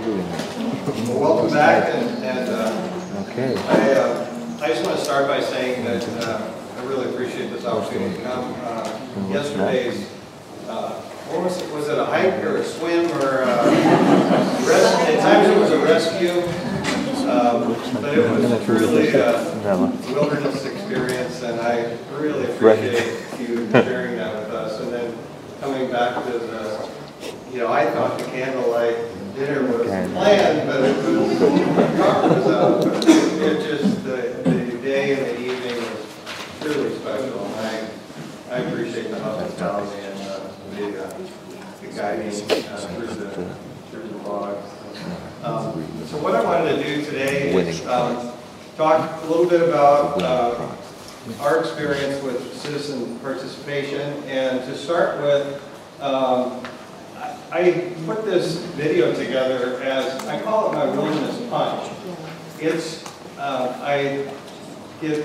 Well, welcome back, okay. I just want to start by saying that I really appreciate this opportunity to come. Yesterday's, what was it a hike or a swim or at times it was a rescue, but it was really a wilderness experience, and I really appreciate you sharing that with us. And then coming back to the, I thought the candlelight dinner was planned, but it was out. It just, the day and the evening was truly special. And I appreciate the hospitality and the guiding through the vlog. So what I wanted to do today is talk a little bit about our experience with citizen participation. And to start with, I put this video together as, I call it my wilderness punch. It's, I get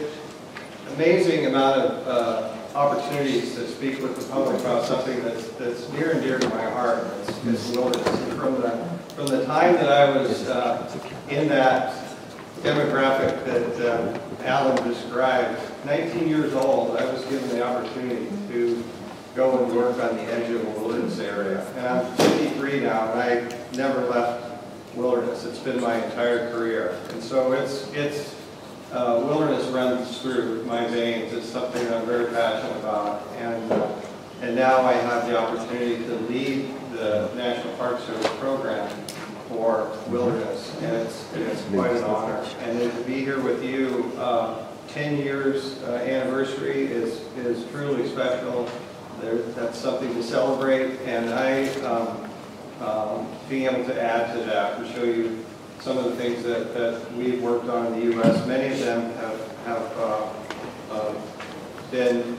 amazing amount of opportunities to speak with the public about something that's near and dear to my heart. It's wilderness. And from the time that I was in that demographic that Alan described, 19 years old, I was given the opportunity to go and work on the edge of a wilderness area. And I'm 53 now, and I never left wilderness. It's been my entire career. And so it's wilderness runs through my veins. It's something I'm very passionate about. And now I have the opportunity to lead the National Park Service program for wilderness. And it's quite an honor. And then to be here with you, 10 years anniversary is truly special. That's something to celebrate, and being able to add to that, to show you some of the things that we've worked on in the U.S. Many of them have been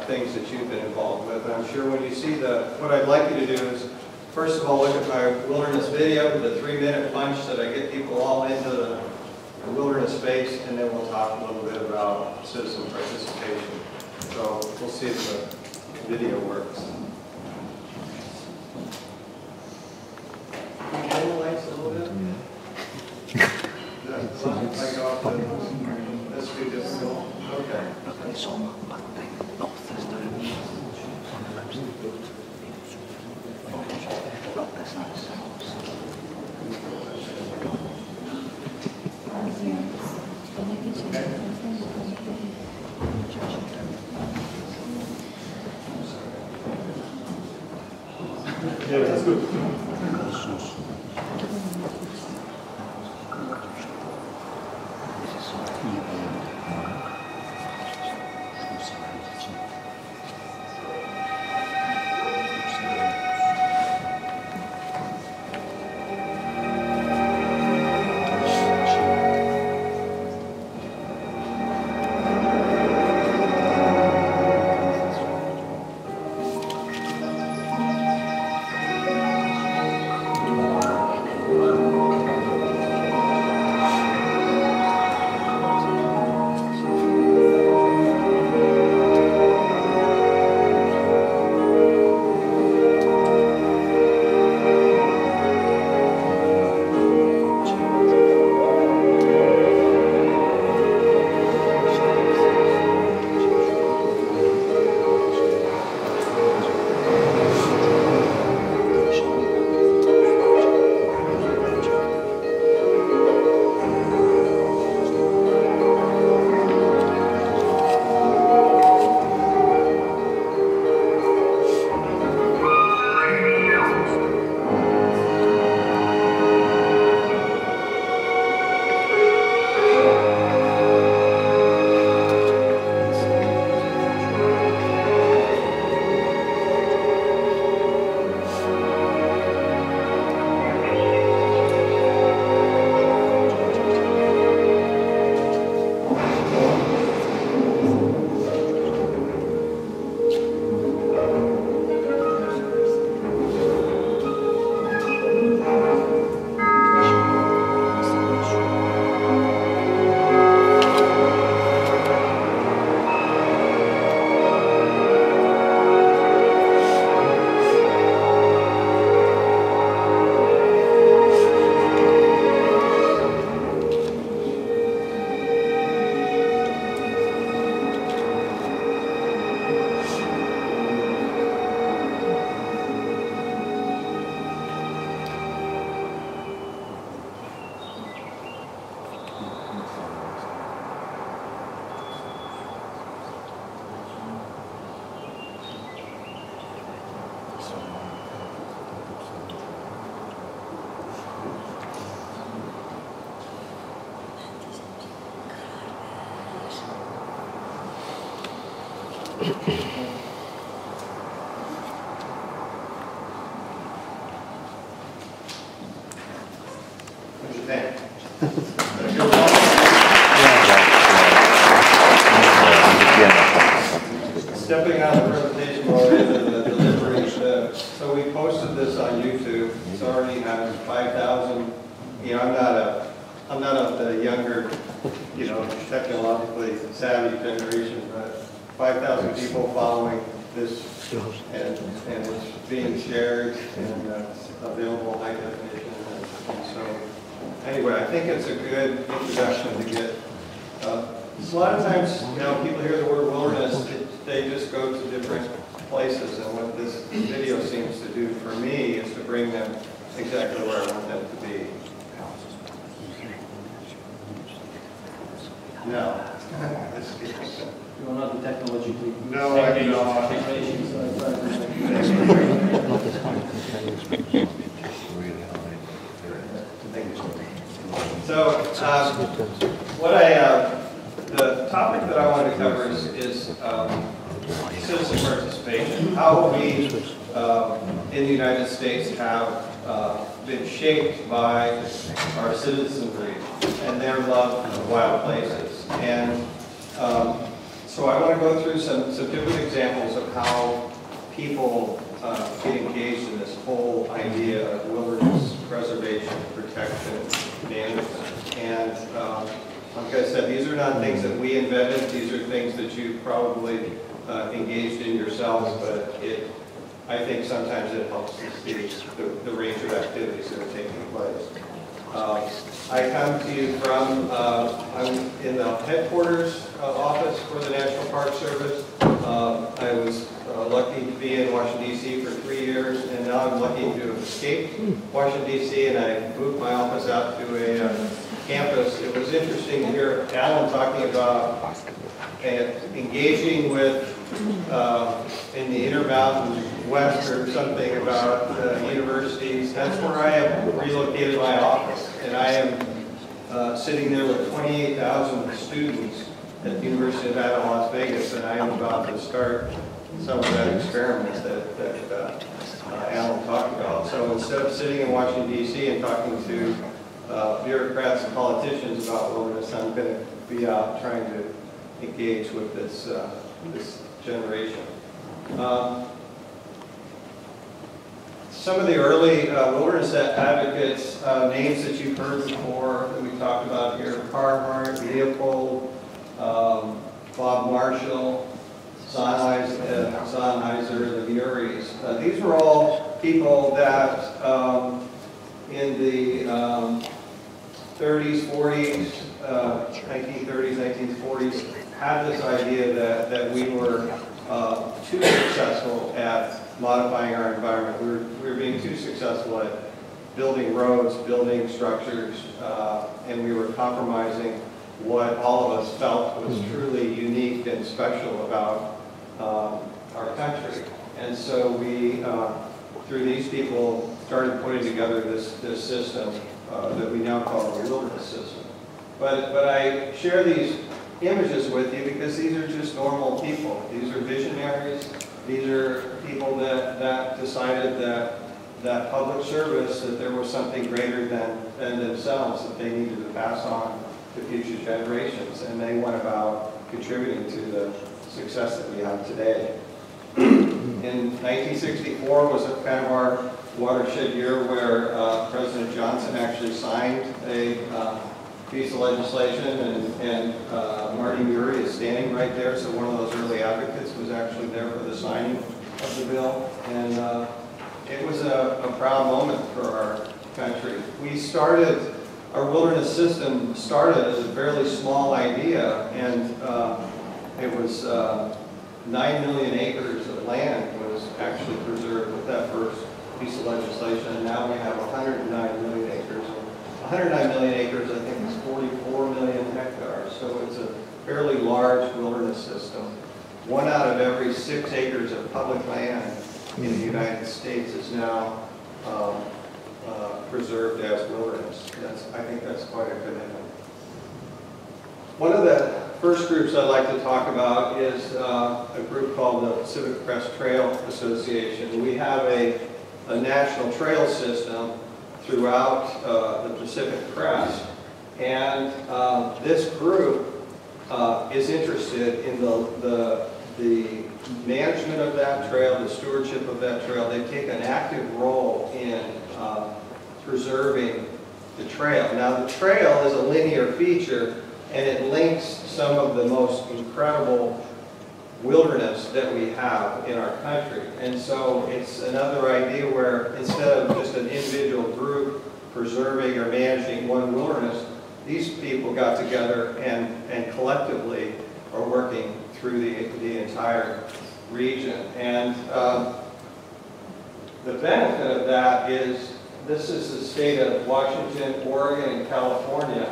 things that you've been involved with. And I'm sure when you see what I'd like you to do is, first of all, look at my wilderness video, the 3-minute punch that I get people all into the wilderness space, and then we'll talk a little bit about citizen participation. So we'll see if the video works. Can you turn the lights a little bit? Like off this be difficult. Okay. Ja, das ist gut. What do you think? Stepping out of the presentation mode into the delivery. So we posted this on YouTube. It's already has 5,000. You know, I'm not of the younger, you know, technologically savvy generation, but 5,000 people following this, and it's being shared and available high definition. And so, anyway, I think it's a good introduction to get. A lot of times, you know, people hear the word wilderness, they just go to different places, and what this video seems to do for me is to bring them exactly where I want them to be. No. You are not technologically. No, I'm not. So, the topic that I want to cover is citizen participation. How we in the United States have been shaped by our citizenry and their love of wild places. And so I want to go through some different examples of how people get engaged in this whole idea of wilderness preservation, protection, management. And like I said, these are not things that we invented. These are things that you probably engaged in yourselves, but I think sometimes it helps to see the range of activities that are taking place. I come to you from, I'm in the headquarters office for the National Park Service. I was lucky to be in Washington, D.C. for 3 years, and now I'm lucky to have escaped Washington, D.C., and I moved my office out to a campus. It was interesting to hear Alan talking about engaging with, in the Intermountain West or something about universities. That's where I have relocated my office, and I am sitting there with 28,000 students at the University of Nevada, Las Vegas, and I am about to start some of that experiment that Alan talked about. So instead of sitting in Washington, D.C. and talking to bureaucrats and politicians about wilderness, I'm going to be out trying to engage with this generation. Some of the early wilderness advocates, names that you've heard before that we talked about here: Carhart, Leopold, Bob Marshall, Sonnheiser, the Muries. These were all people that in the 30s, 40s, 1930s, 1940s, had this idea that we were too successful at modifying our environment. We were being too successful at building roads, building structures, and we were compromising what all of us felt was truly unique and special about our country. And so we, through these people, started putting together this system that we now call the wilderness system. But I share these images with you because these are just normal people. These are visionaries. These are people that decided that public service, that there was something greater than themselves that they needed to pass on to future generations, and they went about contributing to the success that we have today. In 1964 was kind of our watershed year where President Johnson actually signed a piece of legislation, and Marty Murie is standing right there, so one of those early advocates was actually there for the signing of the bill, and it was a proud moment for our country. We started, our wilderness system started as a fairly small idea, and it was 9 million acres of land was actually preserved with that first piece of legislation, and now we have 109 million acres. 109 million acres, I think, is 44 million hectares, so it's a fairly large wilderness system. 1 out of every 6 acres of public land in the United States is now preserved as wilderness. I think that's quite a commitment. One of the first groups I'd like to talk about is a group called the Pacific Crest Trail Association. We have a national trail system throughout the Pacific Crest, and this group is interested in the management of that trail, the stewardship of that trail. They take an active role in preserving the trail. Now, the trail is a linear feature, and it links some of the most incredible wilderness that we have in our country. And so it's another idea where instead of just an individual group preserving or managing one wilderness, these people got together and collectively are working through the entire region. And the benefit of that is this is the state of Washington, Oregon, and California.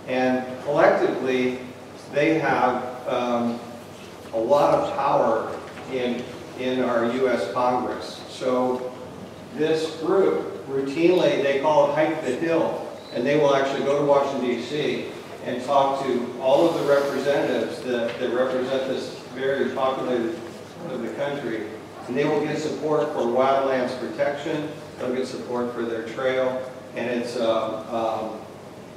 And collectively, they have a lot of power in our U.S. Congress. So this group, routinely, they call it Hike the Hill, and they will actually go to Washington, D.C. and talk to all of the representatives that represent this very populated part of the country. And they will get support for wildlands protection, they'll get support for their trail, and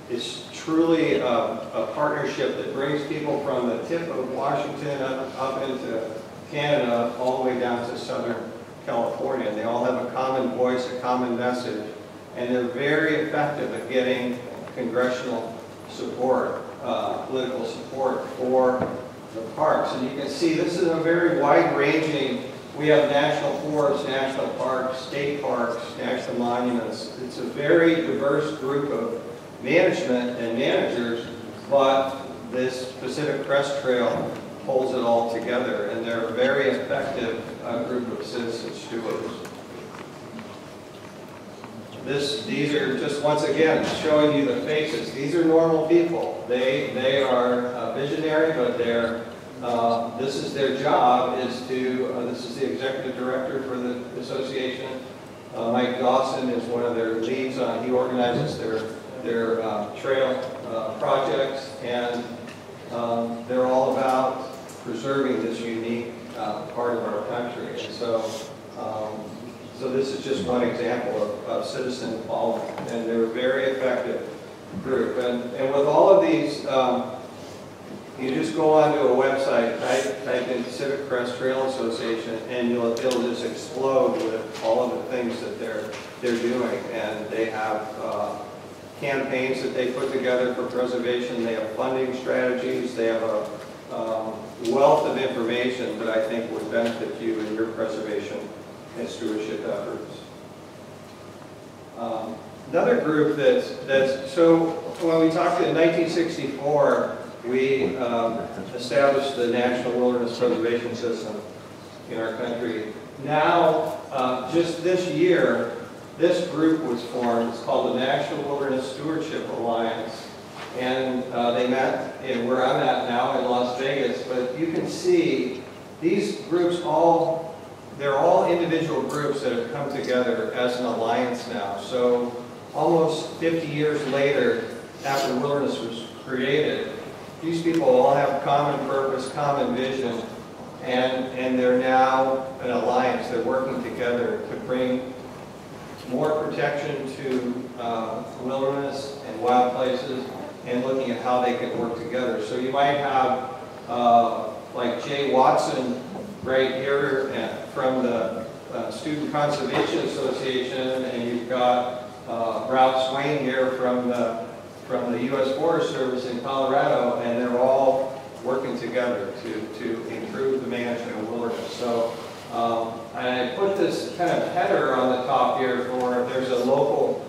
it's truly a partnership that brings people from the tip of Washington up into Canada, all the way down to Southern California. And they all have a common voice, a common message, and they're very effective at getting congressional support, political support for the parks. And you can see this is a very wide-ranging, we have national forests, national parks, state parks, national monuments. It's a very diverse group of management and managers, but this Pacific Crest Trail holds it all together, and they're a very effective group of citizen stewards. These are just, once again, showing you the faces. These are normal people. They are visionary, but this is their job, is to, this is the executive director for the association. Mike Dawson is one of their leads on, he organizes their trail projects, and they're all about preserving this unique part of our country. And so, so this is just one example of citizen involvement, and they're a very effective group. And with all of these, you just go onto a website, type in Pacific Crest Trail Association, and it'll just explode with all of the things that they're doing. And they have campaigns that they put together for preservation. They have funding strategies. They have a wealth of information that I think would benefit you in your preservation and stewardship efforts. Another group so when we talked in 1964, we established the National Wilderness Preservation System in our country. Now, just this year, this group was formed. It's called the National Wilderness Stewardship Alliance. And they met in where I'm at now in Las Vegas. But you can see these groups they're all individual groups that have come together as an alliance now. So almost 50 years later, after wilderness was created, these people all have common purpose, common vision, and they're now an alliance. They're working together to bring more protection to wilderness and wild places, and looking at how they can work together. So you might have like Jay Watson right here from the Student Conservation Association, and you've got Ralph Swain here from the U.S. Forest Service in Colorado, and they're all working together to improve the management of wilderness. So and I put this kind of header on the top here for, there's a local,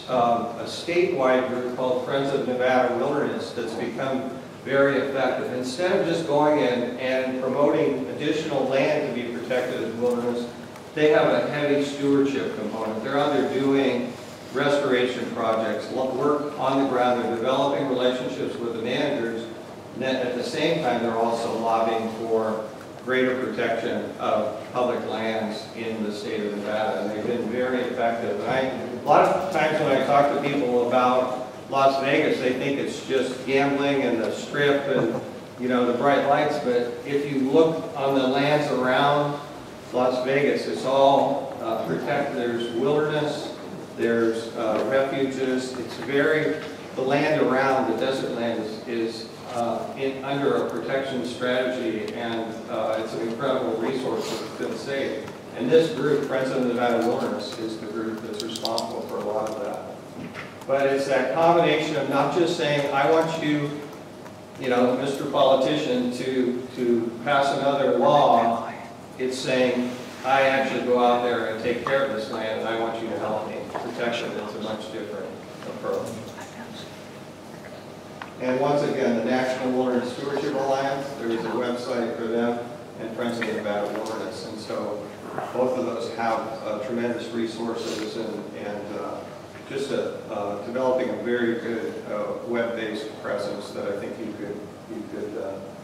a statewide group called Friends of Nevada Wilderness that's become very effective. Instead of just going in and promoting additional land to be protected as wilderness, they have a heavy stewardship component. They're out there doing restoration projects, work on the ground. They're developing relationships with the managers, and then at the same time they're also lobbying for greater protection of public lands in the state of Nevada, and they've been very effective. And a lot of times when I talk to people about Las Vegas, they think it's just gambling and the strip you know, the bright lights, but if you look on the lands around Las Vegas, it's all protected. There's wilderness, there's refuges. It's the land around, the desert land is under a protection strategy, and it's an incredible resource that's been saved. And this group, Friends of the Nevada Wilderness, is the group that's responsible for a lot of that. But it's that combination of not just saying, I want you, you know, Mr. Politician, to pass another law. It's saying, I actually go out there and take care of this land, and I want you to help me protect it. It's a much different approach. And once again, the National Wilderness Stewardship Alliance, there is a website for them, and Friends of the Nevada Wilderness. And so both of those have tremendous resources and just developing a very good web-based presence that I think you could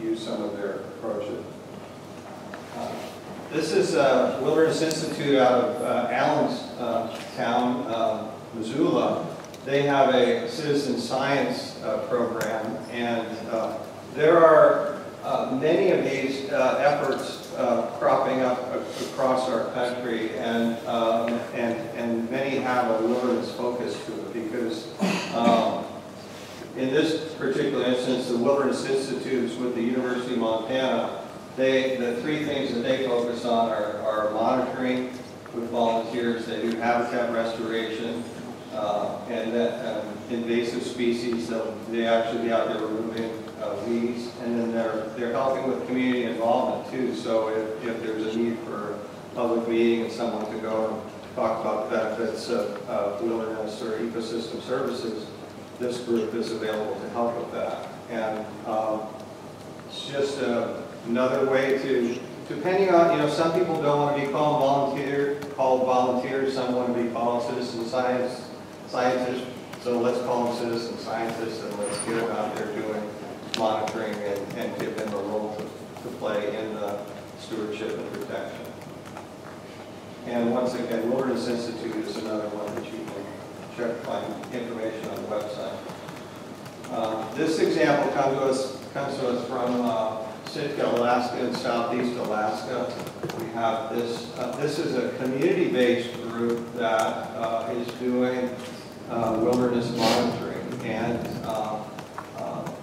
use some of their approaches. This is Wilderness Institute out of Allenstown, Missoula. They have a citizen science program, and there are many of these efforts cropping up across our country, and many have a wilderness focus to it because in this particular instance, the Wilderness Institute is with the University of Montana. The three things that they focus on are monitoring with volunteers. They do habitat restoration, and that invasive species. They actually be out there removing weeds, and then they're helping with community involvement too. So if there's a need for a public meeting and someone to go and talk about the benefits of wilderness or ecosystem services, this group is available to help with that. And it's just another way to, depending on, you know, some people don't want to be called volunteers, some want to be called citizen scientists. So let's call them citizen scientists, and let's get them out there doing monitoring and give them a role to play in the stewardship and protection. And once again, Wilderness Institute is another one that you can find information on the website. This example comes to us from Sitka, Alaska, and Southeast Alaska. We have this. This is a community-based group that is doing wilderness monitoring, and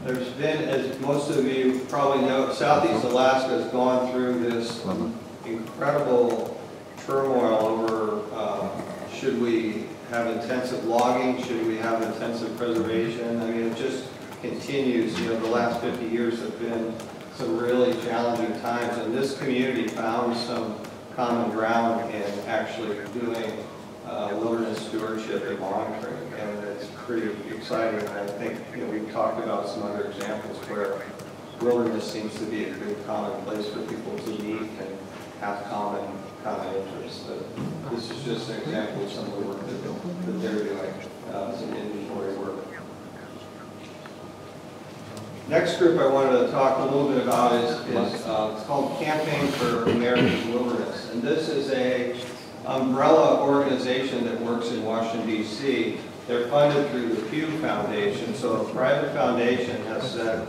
there's been, as most of you probably know, Southeast Alaska has gone through this incredible turmoil over should we have intensive logging, should we have intensive preservation. I mean, it just continues. You know, the last 50 years have been some really challenging times, and this community found some common ground in actually doing wilderness stewardship and monitoring, and it's pretty exciting. And I think, you know, we've talked about some other examples where wilderness seems to be a good common place for people to meet and have common interests. This is just an example of some of the work that they're doing, some inventory work. Next group I wanted to talk a little bit about is it's called Campaign for American Wilderness, and this is a umbrella organization that works in Washington, D.C. They're funded through the Pew Foundation, so a private foundation has said,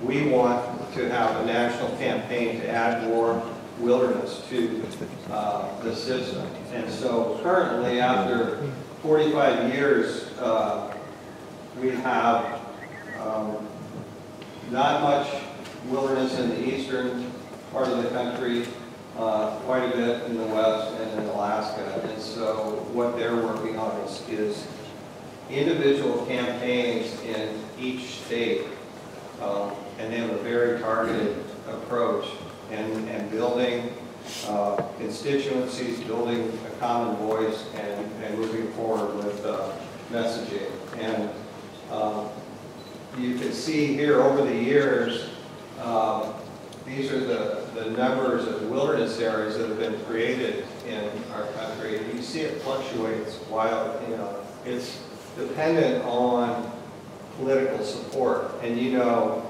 we want to have a national campaign to add more wilderness to the system. And so currently, after 45 years, we have not much wilderness in the eastern part of the country, quite a bit in the west and in Alaska. And so what they're working on is individual campaigns in each state, and they have a very targeted approach, and building constituencies, building a common voice, and moving forward with messaging. And you can see here over the years, these are the numbers of wilderness areas that have been created in our country. And you see it fluctuates while, you know, it's dependent on political support. And you know,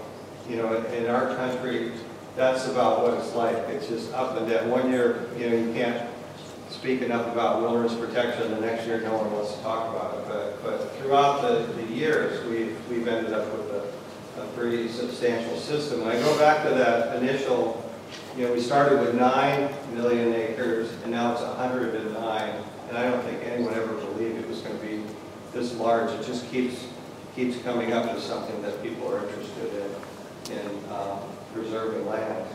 in our country, that's about what it's like. It's just up and down. One year, you know, you can't speak enough about wilderness protection. The next year, no one wants to talk about it. But throughout the years, we've ended up with a pretty substantial system. And I go back to that initial, we started with 9 million acres, and now it's 109. And I don't think anyone ever believed it was going to be this large. It just keeps coming up as something that people are interested in preserving land.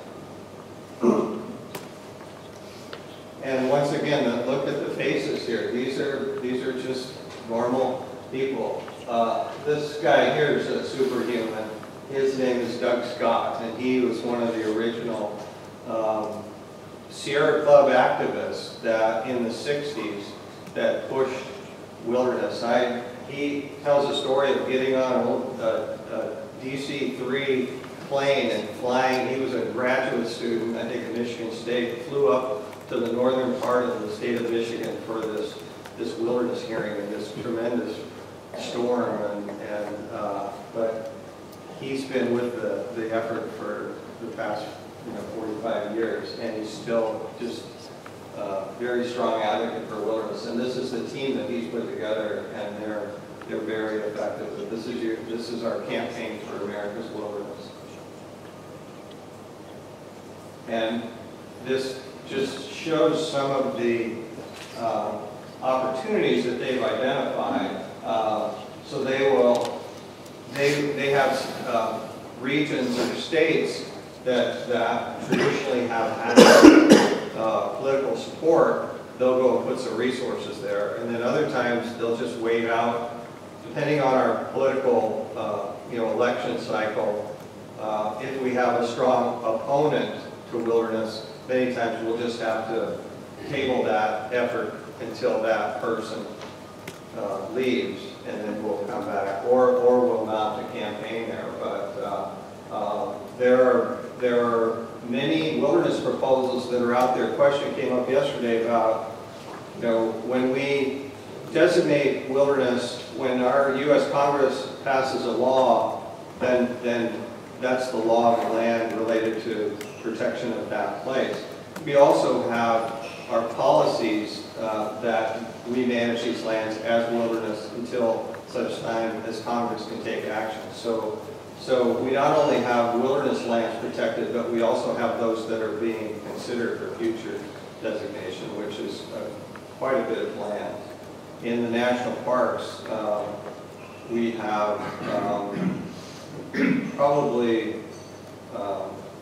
And once again, look at the faces here. These are just normal people. This guy here is a superhuman. His name is Doug Scott, and he was one of the original Sierra Club activists that in the 60s that pushed wilderness. He tells a story of getting on a DC-3 plane and flying. He was a graduate student, I think, at Michigan State, flew up to the northern part of the state of Michigan for this wilderness hearing and this tremendous storm. But he's been with the effort for the past 45 years, and he's still just very strong advocate for wilderness. And this is the team that he's put together, and they're very effective. But this is our campaign for America's wilderness. And this just shows some of the opportunities that they've identified. So they have regions or states that traditionally have had political support. They'll go and put some resources there, and then other times they'll just wait out, depending on our political election cycle. If we have a strong opponent to wilderness, many times we'll just have to table that effort until that person leaves, and then we'll come back, or we'll mount a campaign there. But there are many wilderness proposals that are out there. A question came up yesterday about, when we designate wilderness, when our U.S. Congress passes a law, then that's the law of the land related to protection of that place. We also have our policies that we manage these lands as wilderness until such time as Congress can take action. So we not only have wilderness lands protected, but we also have those that are being considered for future designation, which is quite a bit of land. In the national parks, we have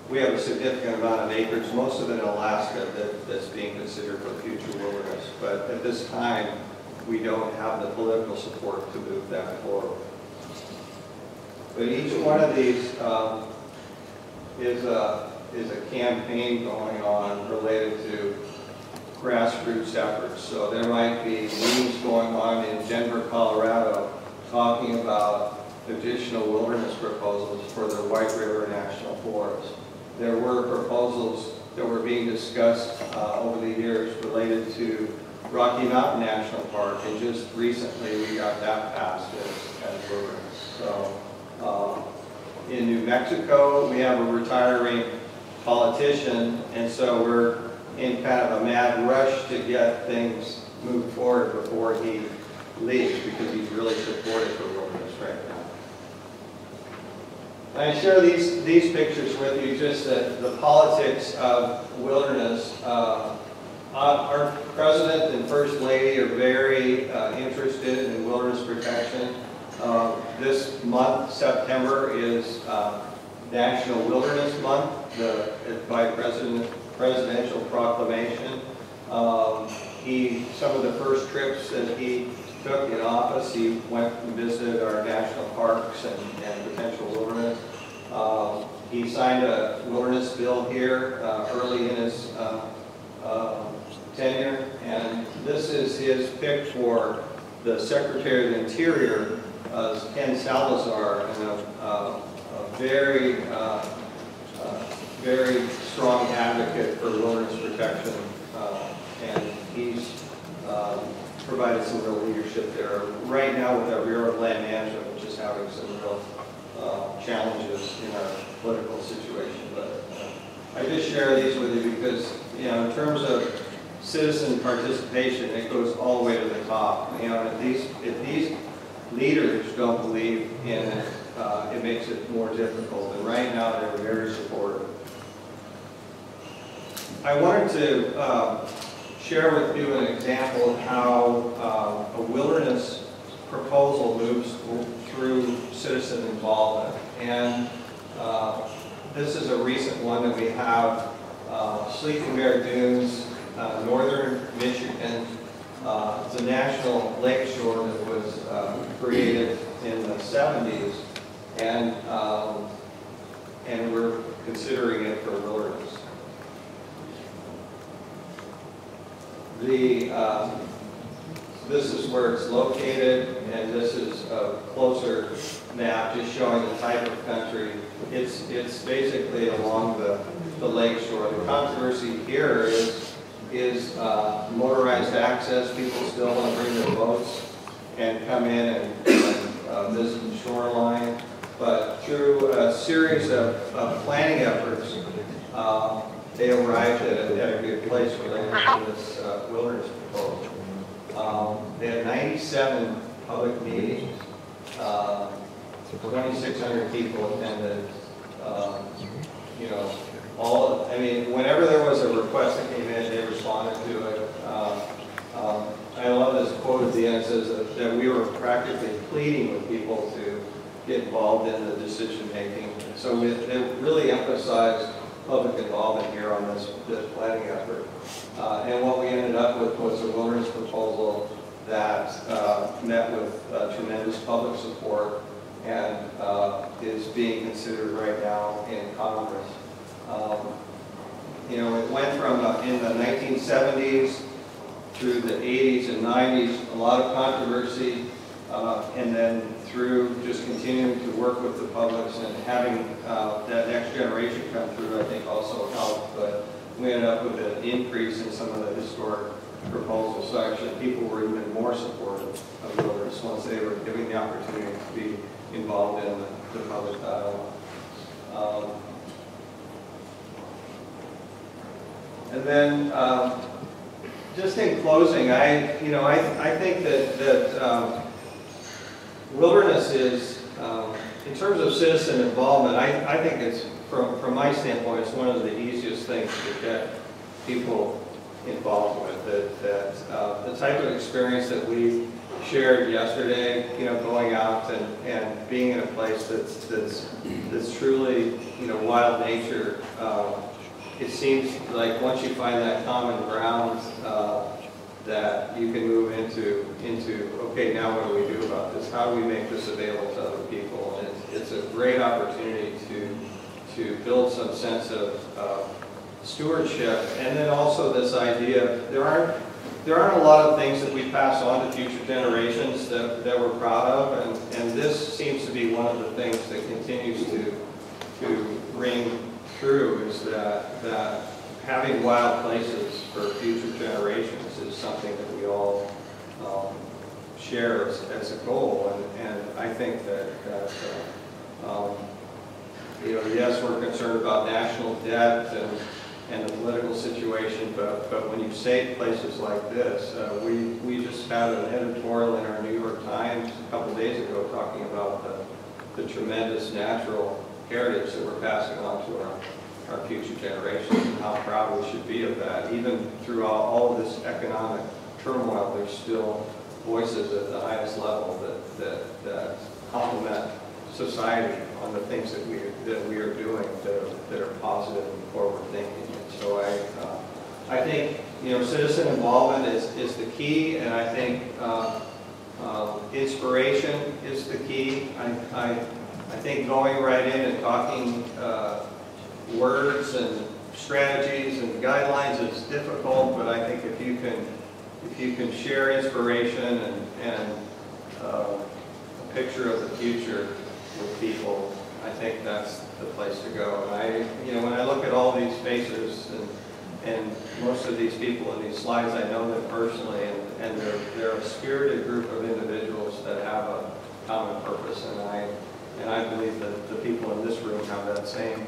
we have a significant amount of acreage, most of it in Alaska, that's being considered for future wilderness. But at this time, we don't have the political support to move that forward. But each one of these is a campaign going on related to grassroots efforts. So there might be meetings going on in Denver, Colorado, talking about additional wilderness proposals for the White River National Forest. There were proposals that were being discussed over the years related to Rocky Mountain National Park, and just recently we got that passed as wilderness. So in New Mexico, we have a retiring politician, and so we're in kind of a mad rush to get things moved forward before he leaves, because he's really supportive for wilderness right now. I share these pictures with you, just the politics of wilderness. Our President and First Lady are very interested in wilderness protection. This month, September, is National Wilderness Month by presidential proclamation. Some of the first trips that he took in office, he went and visited our national parks and potential wilderness. He signed a wilderness bill here early in his tenure, and this is his pick for the Secretary of the Interior, Ken Salazar, and a very strong advocate for wilderness protection, and he's provided some real leadership there. Right now with our Bureau of Land Management, which is having some real challenges in our political situation. But I just share these with you because, in terms of citizen participation, it goes all the way to the top. If these leaders don't believe in it makes it more difficult. And right now, they're very supportive. I wanted to share with you an example of how a wilderness proposal moves through citizen involvement. And this is a recent one that we have, Sleeping Bear Dunes, northern Michigan. It's a national lakeshore that was created in the 70s, and we're considering it for wilderness. This is where it's located, and this is a closer map just showing the type of country. It's basically along the lake shore. The controversy here is motorized access. People still want to bring their boats and come in and visit the shoreline. But through a series of planning efforts, they arrived at a good place related to this wilderness proposal. They had 97 public meetings. 2,600 people attended. Whenever there was a request that came in, they responded to it. I love this quote at the end. It says that we were practically pleading with people to get involved in the decision making. So it really emphasized public involvement here on this planning effort. And what we ended up with was a wilderness proposal that met with tremendous public support and is being considered right now in Congress. It went from in the 1970s through the 80s and 90s, a lot of controversy, and then through just continuing to work with the publics and having that next generation come through, I think also helped. But we ended up with an increase in some of the historic proposals. So actually people were even more supportive of wilderness once they were given the opportunity to be involved in the public dialogue. And then, just in closing, I think that wilderness is, in terms of citizen involvement, I think it's, from my standpoint, it's one of the easiest things to get people involved with. The type of experience that we shared yesterday, going out and being in a place that's truly, wild nature. It seems like once you find that common ground, that you can move into okay, now what do we do about this? How do we make this available to other people? And it's a great opportunity to build some sense of stewardship, and then also this idea there aren't a lot of things that we pass on to future generations that we're proud of, and this seems to be one of the things that continues to ring true, is that having wild places for future generations is something that we all share as a goal. And I think that yes, we're concerned about national debt and the political situation, but when you say places like this, we just had an editorial in our New York Times a couple days ago talking about the tremendous natural heritage that we're passing on to our future generations, and how proud we should be of that. Even through all of this economic turmoil, there's still voices at the highest level that complement society on the things that we are doing that are positive and forward thinking. And so I think citizen involvement is the key, and I think inspiration is the key. I think going right in and talking words and strategies and guidelines is difficult, but I think if you can share inspiration and a picture of the future with people, I think that's the place to go. And when I look at all these faces and most of these people in these slides, I know them personally, and they're a spirited group of individuals that have a common purpose, and I believe that the people in this room have that same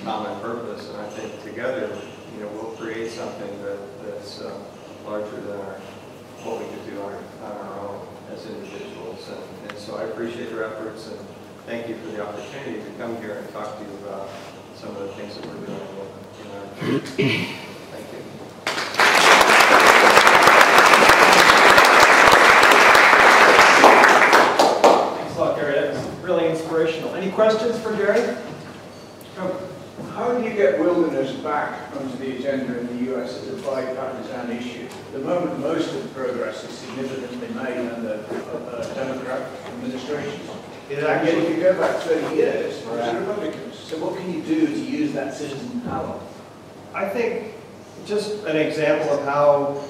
common purpose, and I think together, we'll create something that's larger than what we could do on our own as individuals. And so I appreciate your efforts, thank you for the opportunity to come here and talk to you about some of the things that we're doing in our community. Thank you. Thanks a lot, Garry. That was really inspirational. Any questions for Garry? How do you get wilderness back onto the agenda in the US as a bipartisan issue? At the moment, most of the progress is significantly made under Democrat administrations. It And actually, yet, if you go back 30 years, it was Right. Republicans. So what can you do to use that citizen power? I think just an example of how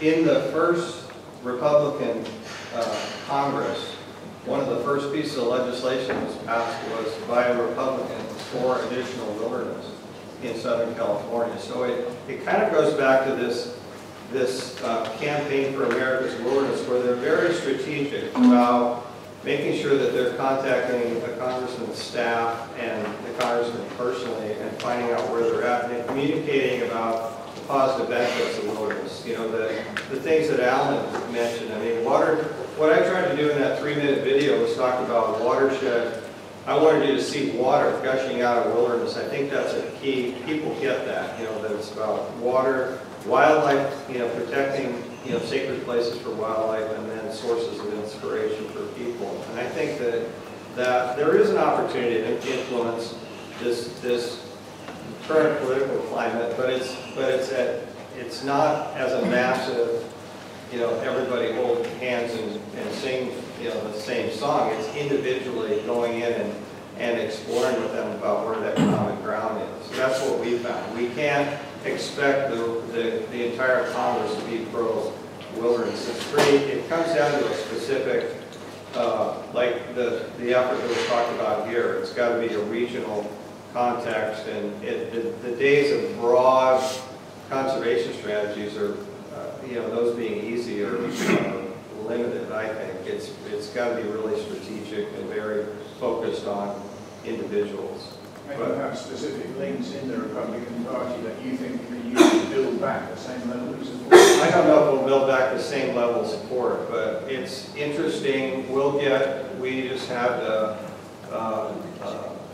in the first Republican Congress, one of the first pieces of legislation was passed was by a Republican for additional wilderness in Southern California. So it kind of goes back to this campaign for America's wilderness, where they're very strategic about making sure that they're contacting the congressman's staff and the congressman personally and finding out where they're at and communicating about the positive benefits of wilderness. You know, the things that Alan mentioned. I mean, water, what I tried to do in that 3-minute video was talk about watershed. I wanted you to see water gushing out of wilderness. I think that's a key. People get that, you know, that it's about water, wildlife, you know, protecting, you know, sacred places for wildlife, and then sources of inspiration for people. And I think that there is an opportunity to influence this current political climate, but it's not as a massive, you know, everybody hold hands and sing, you know, the same song. It's individually going in and exploring with them about where that common ground is. So that's what we found. We can't expect the entire Congress to be pro-wilderness. It comes down to a specific, like the effort that was talked about here. It's got to be a regional context, and the days of broad conservation strategies are, you know, those being easy are limited, I think. It's got to be really strategic and very focused on individuals. And you have specific links in the Republican Party that you think can use to build back the same level of support? I don't know if we'll build back the same level of support, but it's interesting. We just had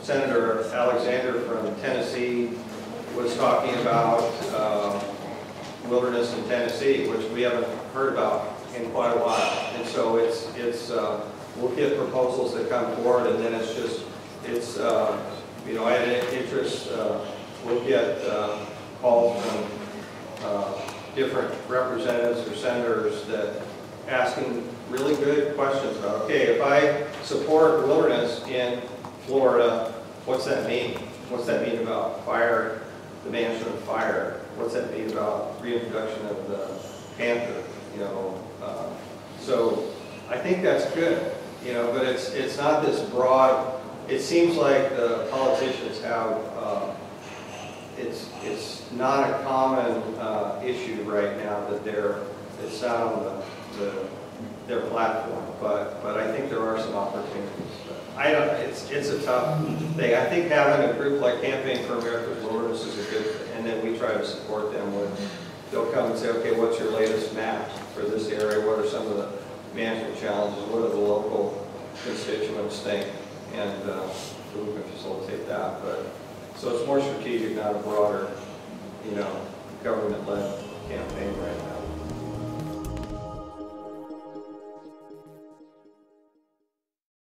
Senator Alexander from Tennessee was talking about wilderness in Tennessee, which we haven't heard about in quite a while. And so we'll get proposals that come forward, and then you know, I had an interest, we'll get calls from different representatives or senators that asking really good questions about, okay, if I support wilderness in Florida, what's that mean? What's that mean about fire, the management of fire? What's that mean about reintroduction of the panther? You know, so I think that's good, you know, but it's not this broad. It seems like the politicians have, it's not a common issue right now that it's not on their platform, but I think there are some opportunities. It's a tough thing. I think having a group like Campaign for America's Wilderness is a good thing, and then we try to support them with, they'll come and say, okay, what's your latest map for this area? What are some of the management challenges? What do the local constituents think? And we can facilitate that. But so it's more strategic, not a broader, you know, government-led campaign right now.